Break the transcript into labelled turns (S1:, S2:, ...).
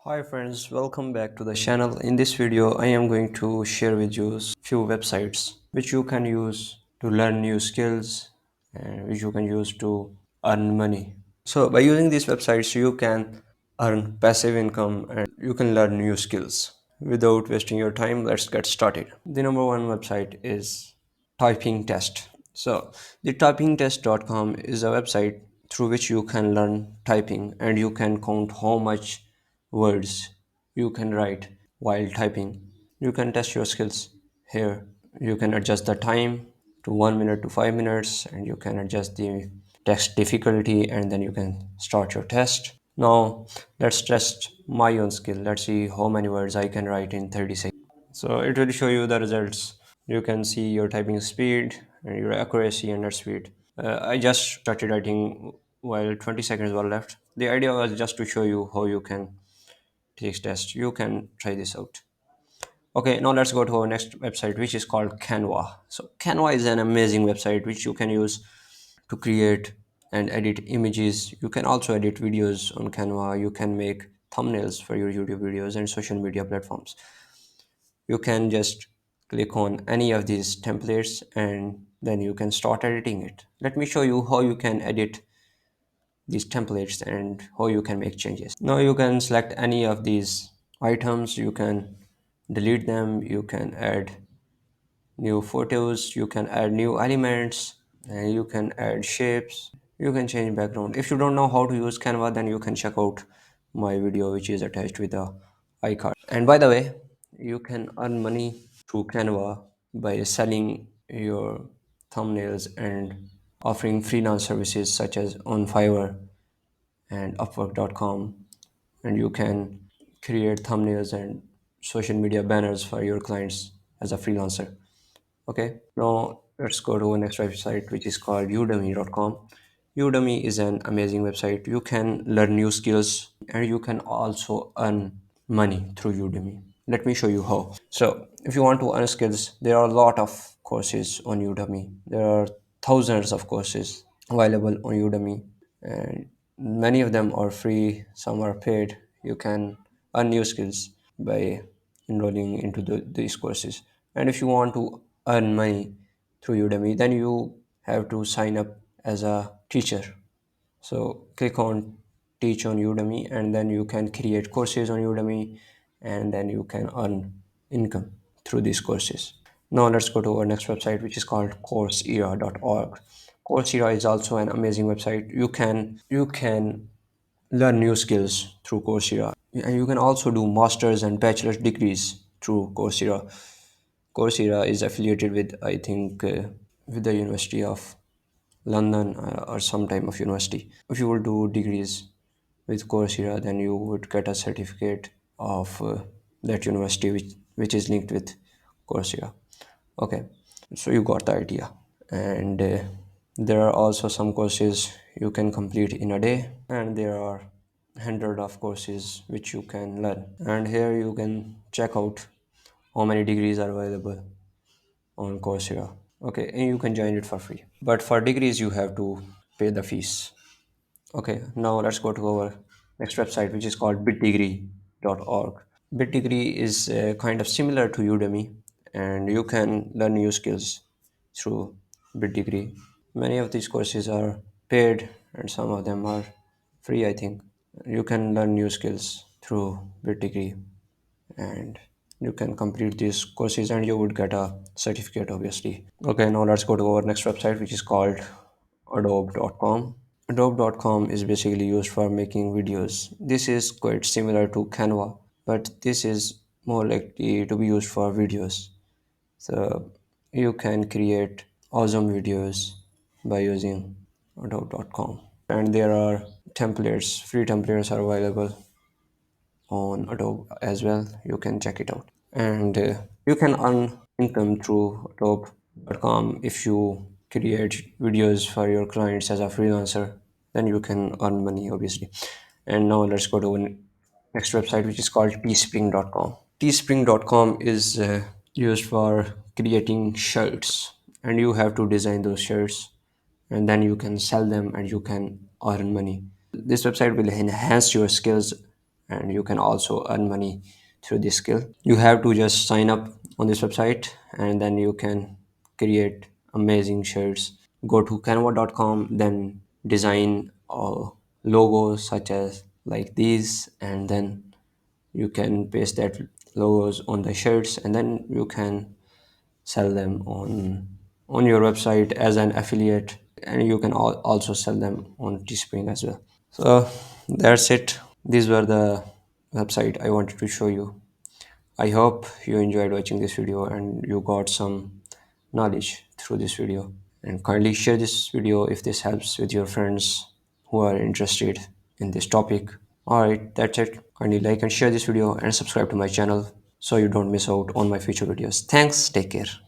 S1: Hi friends, welcome back to the channel. In this video, I am going to share with you few websites which you can use to learn new skills and which you can use to earn money. So by using these websites, you can earn passive income and you can learn new skills. Without wasting your time, let's get started. The number one website is typing test. So the typingtest.com is a website through which you can learn typing and you can count how much words you can write while typing. You can test your skills here. You can adjust the time to 1 minute to 5 minutes and you can adjust the text difficulty and then you can start your test. Now let's test my own skill. Let's see how many words I can write in 30 seconds. So it will show you the results. You can see your typing speed and your accuracy and your speed. I just started writing while 20 seconds were left. The idea was just to show you how you can take test. You can try this out. Okay, now let's go to our next website, which is called Canva. So Canva is an amazing website which you can use to create and edit images. You can also edit videos on Canva. You can make thumbnails for your YouTube videos and social media platforms. You can just click on any of these templates and then you can start editing it. Let me show you how you can edit these templates and how you can make changes. Now you can select any of these items, you can delete them, you can add new photos, you can add new elements, and you can add shapes, you can change background. If you don't know how to use Canva, then you can check out my video which is attached with the iCard. And by the way, you can earn money through Canva by selling your thumbnails and offering freelance services such as on Fiverr and Upwork.com. And you can create thumbnails and social media banners for your clients as a freelancer. Okay, now let's go to our next website, which is called Udemy.com. Udemy is an amazing website. You can learn new skills and you can also earn money through Udemy. Let me show you how. So, if you want to earn skills, there are a lot of courses on Udemy. There are thousands of courses available on Udemy, and many of them are free, some are paid. You can earn new skills by enrolling into these courses. And if you want to earn money through Udemy, then you have to sign up as a teacher. So click on teach on Udemy and then you can create courses on Udemy and then you can earn income through these courses. Now let's go to our next website, which is called Coursera.org. Coursera is also an amazing website. You can learn new skills through Coursera. And you can also do masters and bachelor's degrees through Coursera. Coursera is affiliated with, I think, with the University of London or some type of university. If you will do degrees with Coursera, then you would get a certificate of that university which is linked with Coursera. Okay, so you got the idea. And there are also some courses you can complete in a day, and there are hundred of courses which you can learn. And here you can check out how many degrees are available on Coursera. Okay, and you can join it for free. But for degrees, you have to pay the fees. Okay, now let's go to our next website, which is called bitdegree.org. Bitdegree is kind of similar to Udemy, and you can learn new skills through Bitdegree. Many of these courses are paid, and some of them are free, I think. You can learn new skills through Bitdegree, and you can complete these courses and you would get a certificate, obviously. Okay, now let's go to our next website, which is called adobe.com. Adobe.com is basically used for making videos. This is quite similar to Canva, but this is more likely to be used for videos. So you can create awesome videos by using adobe.com. And there are templates, free templates are available on Adobe as well. You can check it out. And you can earn income through Adobe.com if you create videos for your clients as a freelancer. Then you can earn money, obviously. And now let's go to the next website, which is called teespring.com. Teespring.com is used for creating shirts, and you have to design those shirts and then you can sell them and you can earn money. This website will enhance your skills and you can also earn money through this skill. You have to just sign up on this website and then you can create amazing shirts. Go to canva.com, then design logos such as like these, and then you can paste that logos on the shirts, and then you can sell them on your website as an affiliate, and you can also sell them on Teespring as well. So that's it. These were the website I wanted to show you. I hope you enjoyed watching this video and you got some knowledge through this video. And kindly share this video if this helps with your friends who are interested in this topic. Alright, that's it. Kindly like and share this video and subscribe to my channel so you don't miss out on my future videos. Thanks, take care.